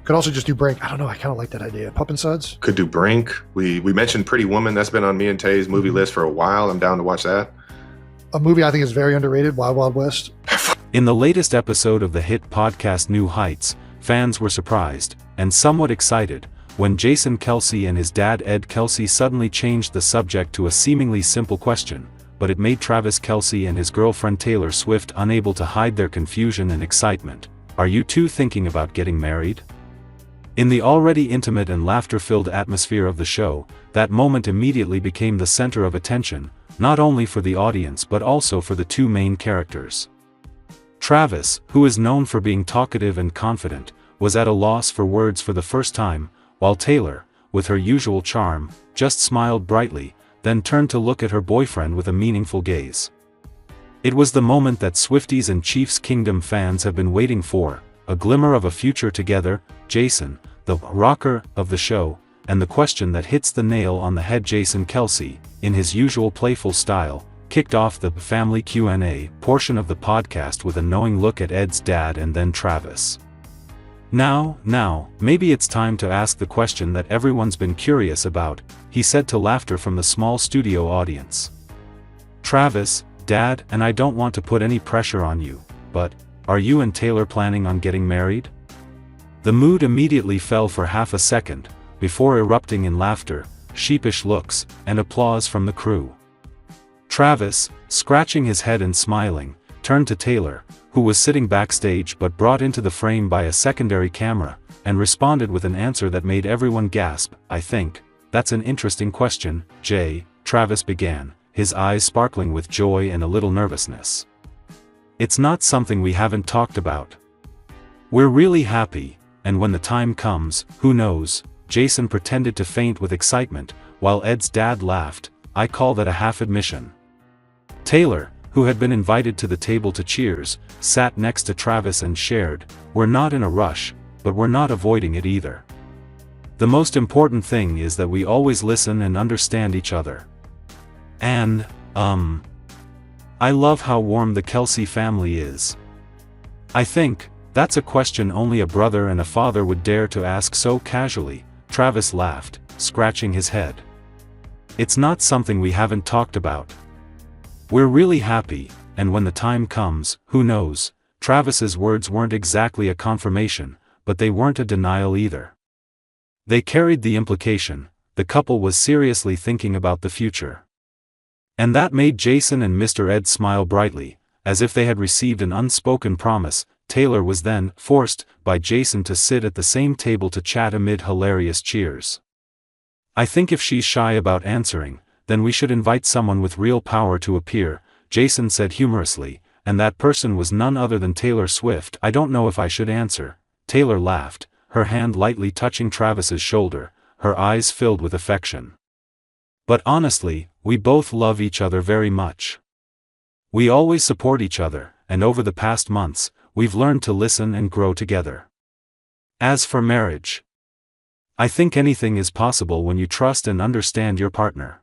Could also just do Brink. I don't know. I kind of like that idea. Pup and Suds. Could do Brink. We mentioned Pretty Woman. That's been on me and Tay's movie list for a while. I'm down to watch that. A movie I think is very underrated, Wild Wild West. In the latest episode of the hit podcast New Heights, fans were surprised, and somewhat excited, when Jason Kelce and his dad Ed Kelce suddenly changed the subject to a seemingly simple question, but it made Travis Kelce and his girlfriend Taylor Swift unable to hide their confusion and excitement. Are you two thinking about getting married? In the already intimate and laughter-filled atmosphere of the show, that moment immediately became the center of attention, not only for the audience but also for the two main characters. Travis, who is known for being talkative and confident, was at a loss for words for the first time, while Taylor, with her usual charm, just smiled brightly, then turned to look at her boyfriend with a meaningful gaze. It was the moment that Swifties and Chiefs Kingdom fans have been waiting for, a glimmer of a future together. Jason, the rocker of the show, and the question that hits the nail on the head. Jason Kelce, in his usual playful style, kicked off the family Q&A portion of the podcast with a knowing look at Ed's dad and then Travis. Now, maybe it's time to ask the question that everyone's been curious about, he said to laughter from the small studio audience. Travis, Dad, and I don't want to put any pressure on you, but, are you and Taylor planning on getting married? The mood immediately fell for half a second, before erupting in laughter, sheepish looks, and applause from the crew. Travis, scratching his head and smiling, turned to Taylor, who was sitting backstage but brought into the frame by a secondary camera, and responded with an answer that made everyone gasp. I think, that's an interesting question, Jay, Travis began, his eyes sparkling with joy and a little nervousness. It's not something we haven't talked about. We're really happy, and when the time comes, who knows? Jason pretended to faint with excitement, while Ed's dad laughed. I call that a half admission. Taylor, who had been invited to the table to cheers, sat next to Travis and shared, we're not in a rush, but we're not avoiding it either. The most important thing is that we always listen and understand each other. And, I love how warm the Kelce family is. I think, that's a question only a brother and a father would dare to ask so casually, Travis laughed, scratching his head. It's not something we haven't talked about. We're really happy, and when the time comes, who knows? Travis's words weren't exactly a confirmation, but they weren't a denial either. They carried the implication, the couple was seriously thinking about the future. And that made Jason and Mr. Ed smile brightly, as if they had received an unspoken promise. Taylor was then forced by Jason to sit at the same table to chat amid hilarious cheers. I think if she's shy about answering, then we should invite someone with real power to appear, Jason said humorously, and that person was none other than Taylor Swift. I don't know if I should answer. Taylor laughed, her hand lightly touching Travis's shoulder, her eyes filled with affection. But honestly, we both love each other very much. We always support each other, and over the past months, we've learned to listen and grow together. As for marriage, I think anything is possible when you trust and understand your partner.